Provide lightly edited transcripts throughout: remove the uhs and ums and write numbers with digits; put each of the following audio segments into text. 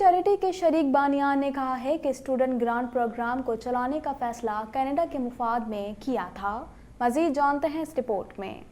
Charity के शरीक बानियान ने कहा है कि स्टूडेंट ग्रांट प्रोग्राम को चलाने का फैसला कनाडा के मुफाद में किया था। मजीद जानते हैं इस रिपोर्ट में।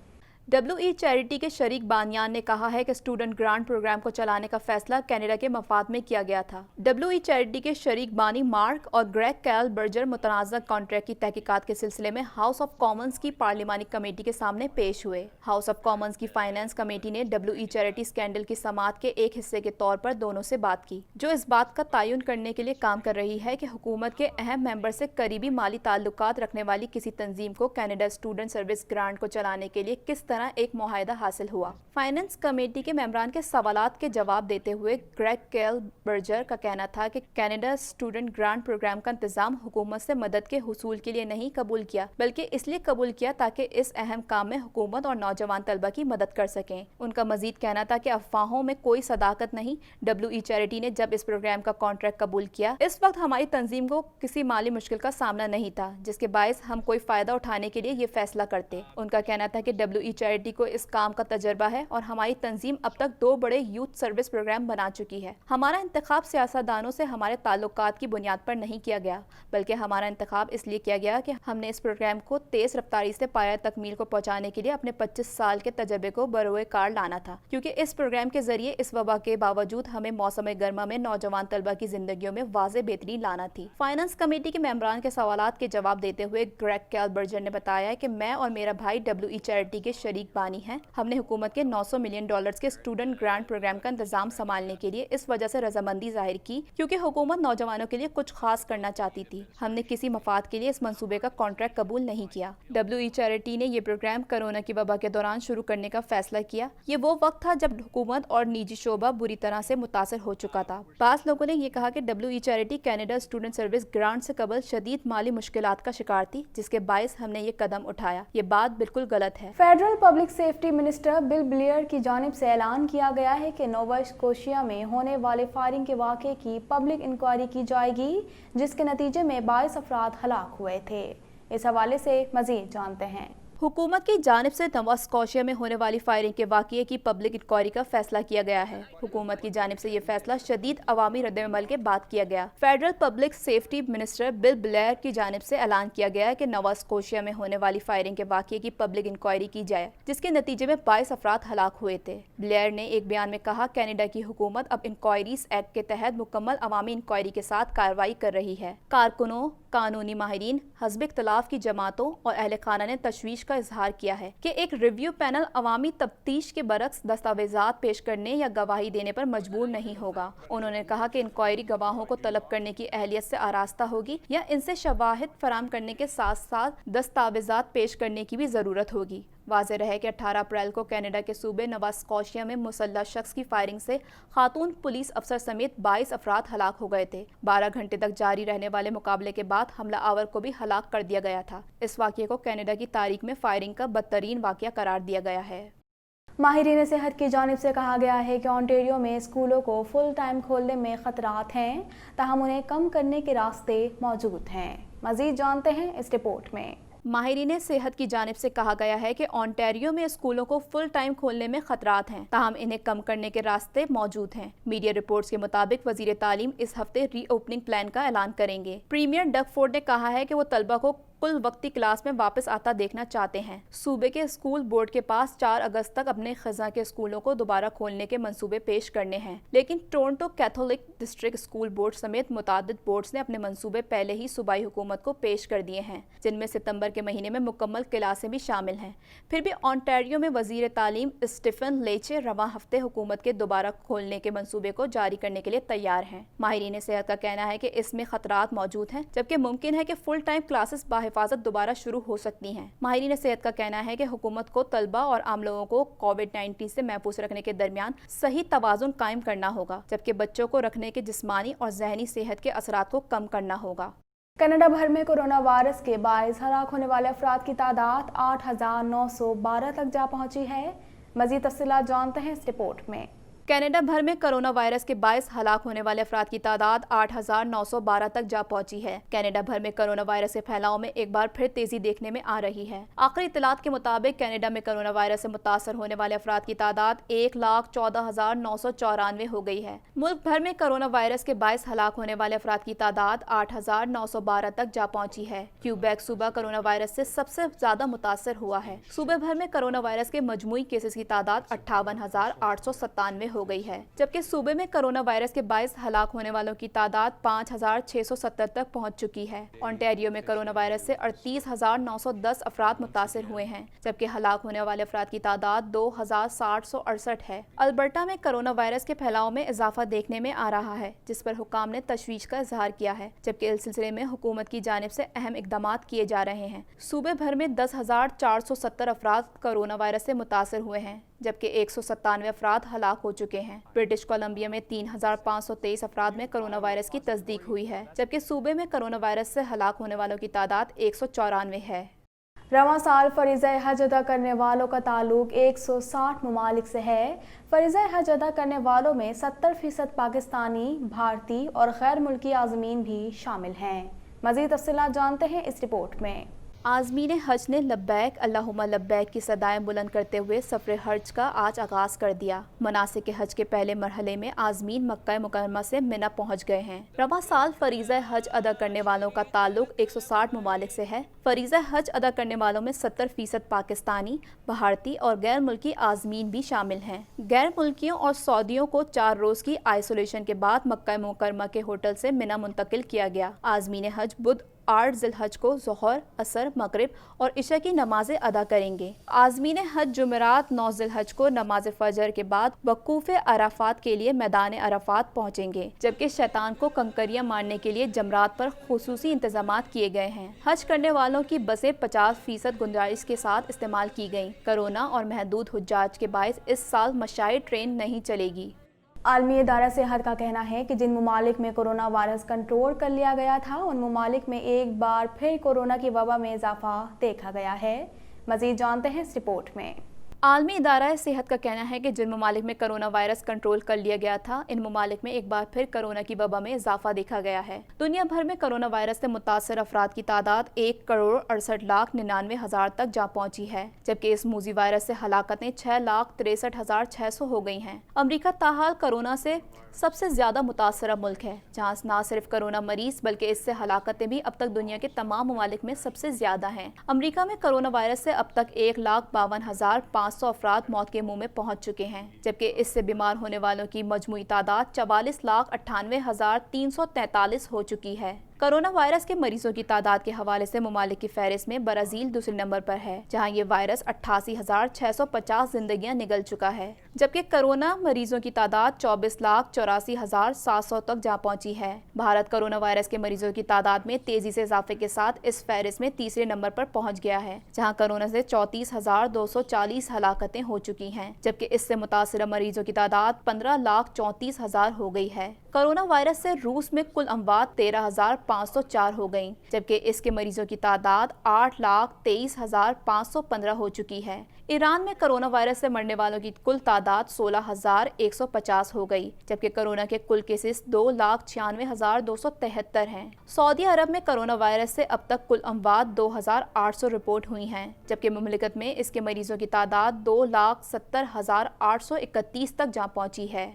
WE चैरिटी के शरीक बानियान ने कहा है कि स्टूडेंट ग्रांट प्रोग्राम को चलाने का फैसला कनाडा के मफाद में किया गया था। WE चैरिटी के शरीक बानी मार्क और ग्रेग कैल बर्जर मुतनाज़ा कॉन्ट्रैक्ट की तहकीकात के सिलसिले में हाउस ऑफ कॉमन्स की पार्लिमानी कमेटी के सामने पेश हुए। हाउस ऑफ कॉमन्स की फाइनेंस कमेटी ने WE चैरिटी स्कैंडल की समाअत के एक हिस्से के तौर पर दोनों से बात की, जो इस बात का तयन करने के लिए काम कर रही है कि हुकूमत के अहम मेंबर से करीबी माली ताल्लुकात रखने वाली किसी तंजीम को कनाडा स्टूडेंट सर्विस ग्रांट को चलाने के लिए किस तरह एक मुआहदा हासिल हुआ। फाइनेंस कमेटी के मेंबरान के सवालात के जवाब देते हुए ग्रेग कैल बर्जर का कहना था कि कनाडा स्टूडेंट ग्रांट प्रोग्राम का इंतजाम हुकूमत से मदद के हुसूल के लिए नहीं कबूल किया, बल्कि इसलिए कबूल किया ताकि इस अहम काम में हुकूमत और नौजवान तलबा की मदद कर सकें। उनका मजीद कहना था कि अफवाहों में कोई सदाकत नहीं। WE चैरिटी ने जब इस प्रोग्राम का कॉन्ट्रैक्ट कबूल किया, इस वक्त हमारी तंजीम को किसी माली मुश्किल का सामना नहीं था, जिसके बायस हम कोई फायदा उठाने के लिए ये फैसला करते। उनका कहना था कि WE चैरिटी को इस काम का तजर्बा है और हमारी तंजीम अब तक 2 बड़े यूथ सर्विस प्रोग्राम बना चुकी है। हमारा इंतखाब सियासतदानों से हमारे ताल्लुकात की बुनियाद पर नहीं किया गया, बल्कि हमारा इंतखाब इसलिए किया गया कि हमने इस प्रोग्राम को तेज रफ्तारी से पाया तकमील को पहुंचाने के लिए अपने 25 साल के तजर्बे को बरोए कार लाना था, क्योंकि इस प्रोग्राम के जरिए इस वबा के बावजूद हमें मौसम गर्मा में नौजवान तलबा की जिंदगियों में वाज़े बेहतरी लाना थी। फाइनेंस कमेटी के मेंबरान के सवालात के जवाब देते हुए ग्रेग कैल बर्जर ने बताया कि मैं और मेरा भाई WE चैरिटी के शरीक बानी हैं। हमने हुकूमत के $900 मिलियन के स्टूडेंट ग्रांट प्रोग्राम का इंतजाम संभालने के लिए इस वजह से रजामंदी जाहिर की, क्योंकि हुकूमत नौजवानों के लिए कुछ खास करना चाहती थी। हमने किसी मफाद के लिए इस मंसूबे का कॉन्ट्रैक्ट कबूल नहीं किया। WE चैरिटी ने यह प्रोग्राम कोरोना की वबा के दौरान शुरू करने का फैसला किया। ये वो वक्त था जब हुकूमत और निजी शोबा बुरी तरह से मुतासर हो चुका था। बास लोगों ने यह कहा कि WE charity Canada student service grant से कबल शदीद माली मुश्किलात का शिकार थी, जिसके बायस हमने ये कदम उठाया। ये बात बिल्कुल गलत है। Federal public safety minister bill Blair की जानिब से ऐलान किया गया है कि नोवा स्कोशिया में होने वाले फायरिंग के वाक़े की पब्लिक इंक्वायरी की जाएगी, जिसके नतीजे में 22 अफराद हलाक हुए थे। इस हवाले से मज़ीद जानते हैं। हुकूमत की जानिब से नोवा स्कोशिया में होने वाली फायरिंग के वाक़ये की पब्लिक इंक्वायरी का फैसला किया गया है। हुकूमत की जानिब से ये फैसला शदीद अवामी रद्द-ए-अमल के बाद किया गया। Federal public safety minister bill Blair की जानिब से ऐलान किया गया कि नोवा स्कोशिया में होने वाली फायरिंग के वाक़ये की पब्लिक इंक्वायरी की जाए, जिसके नतीजे में 22 अफराद हलाक हुए थे। ब्लेयर ने एक बयान में कहा, कनाडा की हुकूमत अब इंक्वायरीज एक्ट के तहत मुकम्मल अवामी इंक्वायरी के साथ कार्रवाई कर रही है। कारकुनों, कानूनी माहिरीन, हज़्ब इख्तिलाफ की जमातों और अहले खाना ने तशवीश का इजहार किया है कि एक रिव्यू पैनल अवामी तफ्तीश के बरक्स दस्तावेजात पेश करने या गवाही देने पर मजबूर नहीं होगा। उन्होंने कहा कि इंक्वायरी गवाहों को तलब करने की अहलियत से आरास्ता होगी या इनसे शवाहिद फराम करने के साथ साथ दस्तावेजात पेश करने की भी ज़रूरत होगी। वाज़ेह रहे कि 18 अप्रैल को कनाडा के सूबे नोवा स्कोशिया में मुसल्लह शख्स की फायरिंग से खातून पुलिस अफसर समेत 22 अफराद हलाक हो गए थे। 12 घंटे तक जारी रहने वाले मुकाबले के बाद हमला आवर को भी हलाक कर दिया गया था। इस वाक़ये को कनाडा की तारीख में फायरिंग का बदतरीन वाक़या करार दिया गया है। माहिरीन सेहत की जानिब से कहा गया है कि ओंटारियो में स्कूलों को फुल टाइम खोलने में खतरात हैं, ताहम उन्हें कम करने के रास्ते मौजूद हैं। मज़ीद जानते हैं इस रिपोर्ट में। माहिरीन सेहत की जानिब से कहा गया है कि ओंटारियो में स्कूलों को फुल टाइम खोलने में खतरात हैं, ताहम इन्हें कम करने के रास्ते मौजूद हैं। मीडिया रिपोर्ट्स के मुताबिक वजीर तालीम इस हफ्ते री ओपनिंग प्लान का ऐलान करेंगे। प्रीमियर डग फोर्ड ने कहा है कि वो तलबा को कुल वक्ती क्लास में वापस आता देखना चाहते हैं। सूबे के स्कूल बोर्ड के पास 4 अगस्त तक अपने खज़ा के स्कूलों को दोबारा खोलने के मंसूबे पेश करने हैं, लेकिन Toronto Catholic district school board समेत मुतादिद बोर्ड्स ने अपने मंसूबे पहले ही सूबाई हुकूमत को पेश कर दिए हैं, जिनमें सितंबर के महीने में मुकम्मल क्लासें भी शामिल हैं। फिर भी ओंटारियो में वजीर तालीम स्टीफन लेचे रवां हफ्ते हुकूमत के दोबारा खोलने के मंसूबे को जारी करने के लिए तैयार हैं। माहिरीन सेहत का कहना है कि इसमें खतरात मौजूद हैं, जबकि मुमकिन है कि फुल टाइम क्लासेस हिफाजत दोबारा शुरू हो सकती हैं। माहिरीन सेहत का कहना है कि हुकूमत को तलबा और आम लोगों को कोविड-19 से महफूज रखने के दरमियान सही तवाज़ुन कायम करना होगा, जबकि बच्चों को रखने के जिस्मानी और जहनी सेहत के असरात को कम करना होगा। कनाडा भर में कोरोना वायरस के बायस हलाक होने वाले अफराद की तादाद 8,912 तक जा पहुंची है। मज़ीद तफसीलात जानते हैं इस रिपोर्ट में। کینیڈا بھر میں کرونا وائرس کے باعث ہلاک ہونے والے افراد کی تعداد 8,912 تک جا پہنچی ہے۔ کینیڈا بھر میں کرونا وائرس کے پھیلاؤ میں ایک بار پھر تیزی دیکھنے میں آ رہی ہے۔ آخری اطلاعات کے مطابق کینیڈا میں کرونا وائرس سے متاثر ہونے والے افراد کی تعداد 1,14,994 ہو گئی ہے۔ ملک بھر میں کرونا وائرس کے باعث ہلاک ہونے والے افراد کی تعداد 8,912 تک جا پہنچی ہے۔ کیوبیک صوبہ کرونا وائرس سے سب سے زیادہ متاثر ہوا ہے۔ صوبے بھر میں کرونا وائرس کے مجموعی کیسز کی تعداد 58,897 ہو گئی ہے، جبکہ صوبے میں کرونا وائرس کے باعث ہلاک ہونے والوں کی تعداد 5,670 تک پہنچ چکی ہے۔ اونٹیریو میں کرونا وائرس سے 38,910 افراد متاثر ہوئے ہیں، جبکہ ہلاک ہونے والے افراد کی تعداد 2,768 ہے۔ البرٹا میں کرونا وائرس کے پھیلاؤ میں اضافہ دیکھنے میں آ رہا ہے، جس پر حکام نے تشویش کا اظہار کیا ہے، جبکہ اس سلسلے میں حکومت کی جانب سے اہم اقدامات کیے جا رہے ہیں۔ صوبے بھر میں 10,470 افراد کرونا وائرس سے متاثر ہوئے ہیں، جبکہ 197 افراد ہلاک ہو چکے ہیں۔ برٹش کولمبیا میں 3,523 افراد میں کرونا وائرس کی تصدیق ہوئی ہے، جبکہ صوبے میں کرونا وائرس سے ہلاک ہونے والوں کی تعداد 194 ہے۔ رواں سال فریضہ حج ادا کرنے والوں کا تعلق 160 ممالک سے ہے۔ فریضہ حج ادا کرنے والوں میں 70% پاکستانی، بھارتی اور غیر ملکی عازمین بھی شامل ہیں۔ مزید تفصیلات جانتے ہیں اس رپورٹ میں۔ عازمین حج نے لبیک اللہم لبیک کی صدائیں بلند کرتے ہوئے سفر حج کا آج آغاز کر دیا۔ مناسک حج کے پہلے مرحلے میں عازمین مکہ مکرمہ سے منی پہنچ گئے ہیں۔ رواں سال فریضہ حج ادا کرنے والوں کا تعلق 160 ممالک سے ہے۔ فریضہ حج ادا کرنے والوں میں 70% پاکستانی، بھارتی اور غیر ملکی عازمین بھی شامل ہیں۔ غیر ملکیوں اور سعودیوں کو 4 روز کی آئسولیشن کے بعد مکہ مکرمہ کے ہوٹل سے منی منتقل کیا گیا۔ عازمین حج بدھ 8 ذی الحج کو ظہر، عصر، مغرب اور عشاء کی نمازیں ادا کریں گے۔ عازمین حج جمعرات 9 ذی الحج کو نماز فجر کے بعد وقوف عرفات کے لیے میدان عرفات پہنچیں گے، جبکہ شیطان کو کنکریاں مارنے کے لیے جمرات پر خصوصی انتظامات کیے گئے ہیں۔ حج کرنے والوں کی بسیں 50% گنجائش کے ساتھ استعمال کی گئیں۔ کورونا اور محدود حجاج کے باعث اس سال مشائی ٹرین نہیں چلے گی۔ عالمی ادارہ صحت کا کہنا ہے کہ جن ممالک میں کورونا وائرس کنٹرول کر لیا گیا تھا، ان ممالک میں ایک بار پھر کورونا کی وبا میں اضافہ دیکھا گیا ہے۔ مزید جانتے ہیں اس رپورٹ میں۔ عالمی ادارہ صحت کا کہنا ہے کہ جن ممالک میں کرونا وائرس کنٹرول کر لیا گیا تھا، ان ممالک میں ایک بار پھر کرونا کی وبا میں اضافہ دیکھا گیا ہے۔ دنیا بھر میں کرونا وائرس سے متاثر افراد کی تعداد 1,68,99,000 تک جا پہنچی ہے، جبکہ اس موذی وائرس سے ہلاکتیں 6,63,600 ہو گئی ہیں۔ امریکہ تاحال کورونا سے سب سے زیادہ متاثرہ ملک ہے، جہاں نہ صرف کرونا مریض بلکہ اس سے ہلاکتیں بھی اب تک دنیا کے تمام ممالک میں سب سے زیادہ ہیں۔ امریکہ میں کرونا وائرس سے اب تک 1,52,500 افراد موت کے منہ میں پہنچ چکے ہیں، جبکہ اس سے بیمار ہونے والوں کی مجموعی تعداد 44,98,343 ہو چکی ہے۔ کرونا وائرس کے مریضوں کی تعداد کے حوالے سے ممالک کی فہرست میں برازیل دوسرے نمبر پر ہے، جہاں یہ وائرس 88,650 زندگیاں نگل چکا ہے، جبکہ کرونا مریضوں کی تعداد 24,84,700 تک جا پہنچی ہے۔ بھارت کرونا وائرس کے مریضوں کی تعداد میں تیزی سے اضافے کے ساتھ اس فہرست میں تیسرے نمبر پر پہنچ گیا ہے، جہاں کرونا سے 34,240 ہلاکتیں ہو چکی ہیں، جبکہ اس سے متاثرہ مریضوں کی تعداد 15,34,000 ہو گئی ہے۔ کرونا وائرس سے روس میں کل اموات 13,504 ہو گئیں، جبکہ اس کے مریضوں کی تعداد 8,23,515 ہو چکی ہے۔ ایران میں کرونا وائرس سے مرنے والوں کی کل تعداد 16,150 ہو گئی، جبکہ کرونا کے کل کیسز 2,96,273 ہیں۔ سعودی عرب میں کرونا وائرس سے اب تک کل اموات 2,800 رپورٹ ہوئی ہیں، جبکہ مملکت میں اس کے مریضوں کی تعداد 2,70,831 تک جا پہنچی ہے۔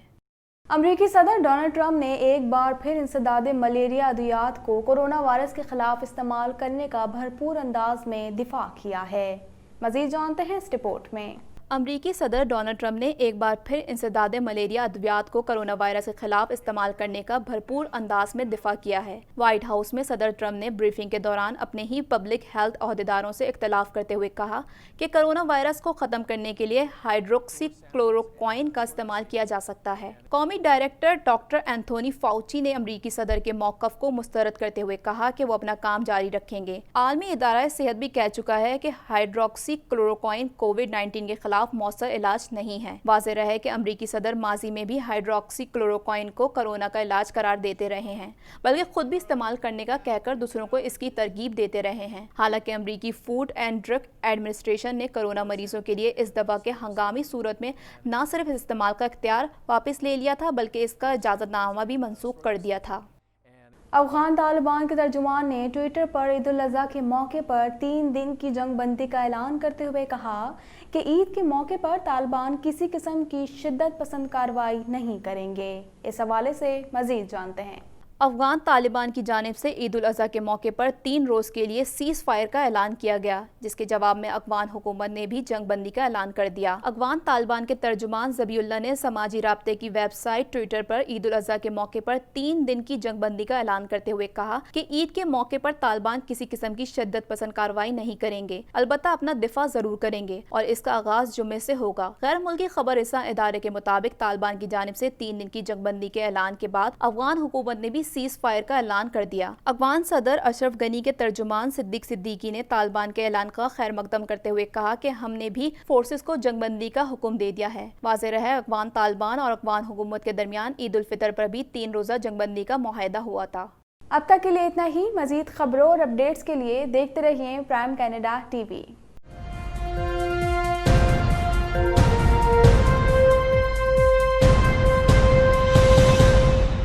امریکی صدر ڈونلڈ ٹرمپ نے ایک بار پھر انسداد ملیریا ادویات کو کورونا وائرس کے خلاف استعمال کرنے کا بھرپور انداز میں دفاع کیا ہے۔ مزید جانتے ہیں اس رپورٹ میں۔ امریکی صدر ڈونلڈ ٹرمپ نے ایک بار پھر انسداد ملیریا ادویات کو کرونا وائرس کے خلاف استعمال کرنے کا بھرپور انداز میں دفاع کیا ہے۔ وائٹ ہاؤس میں صدر ٹرمپ نے بریفنگ کے دوران اپنے ہی پبلک ہیلتھ عہدیداروں سے اختلاف کرتے ہوئے کہا کہ کرونا وائرس کو ختم کرنے کے لیے ہائیڈروکسی کلوروکوئن کا استعمال کیا جا سکتا ہے۔ قومی ڈائریکٹر ڈاکٹر اینتھونی فاؤچی نے امریکی صدر کے موقف کو مسترد کرتے ہوئے کہا کہ وہ اپنا کام جاری رکھیں گے۔ عالمی ادارہ صحت بھی کہہ چکا ہے کہ ہائیڈروکسی کلوروکوئن کووڈ-19 کے خلاف खिलाफ मौसर इलाज नहीं है। वाज़ेह रहे कि अमरीकी सदर माजी में भी हाइड्रोक्सी क्लोरोक्विन को कोरोना का इलाज करार देते रहे हैं, बल्कि खुद भी इस्तेमाल करने का कहकर दूसरों को इसकी तरगीब देते रहे हैं। हालांकि अमरीकी फूड एंड ड्रग एडमिनिस्ट्रेशन ने कोरोना मरीजों के लिए इस दवा के हंगामी सूरत में न सिर्फ इस्तेमाल का इख्तियार वापस ले लिया था, बल्कि इसका इजाज़तनामा भी मनसूख कर दिया था। अफगान तालिबान के तर्जुमान ने ट्विटर पर ईद उल अज़हा के मौके पर 3 दिन की जंग बंदी का ऐलान करते हुए कहा कि ईद के मौके पर तालिबान किसी किस्म की शिद्दत पसंद कार्रवाई नहीं करेंगे। इस हवाले से मज़ीद जानते हैं। अफगान तालिबान की जानिब से ईद उल अज़हा के मौके पर 3 रोज़ के लिए सीज़ फायर का ऐलान किया गया, जिसके जवाब में अफगान हुकूमत ने भी जंग बंदी का ऐलान कर दिया। अफगान तालिबान के तर्जुमान ज़बीउल्लाह ने समाजी राब्ते की वेबसाइट ट्विटर पर ईद उल अज़हा के मौके पर 3 दिन की जंग बंदी का ऐलान करते हुए कहा कि ईद के मौके पर तालिबान किसी किस्म की शिद्दत पसंद कार्रवाई नहीं करेंगे, अलबत्ता अपना दिफा ज़रूर करेंगे और इसका आगाज जुम्मे से होगा। गैर मुल्की खबर रसा इदारे के मुताबिक तालिबान की जानिब से 3 दिन की जंग बंदी के ऐलान के बाद अफगान हुकूमत ने भी सीज फायर का ऐलान कर दिया। अफगान सदर अशरफ गनी के तर्जुमान सिद्दीक सिद्दीकी ने तालिबान के ऐलान का खैर मकदम करते हुए कहा कि हमने भी फोर्सेस को जंगबंदी का हुक्म दे दिया है। वाज़ेह रहे अफगान तालिबान और अफगान हुकूमत के दरमियान ईद उल फितर पर भी 3 रोज़ा जंगबंदी का मुआहदा हुआ था। अब तक के लिए इतना ही। मज़ीद खबरों और अपडेट्स के लिए देखते रहिए प्राइम कनाडा टीवी।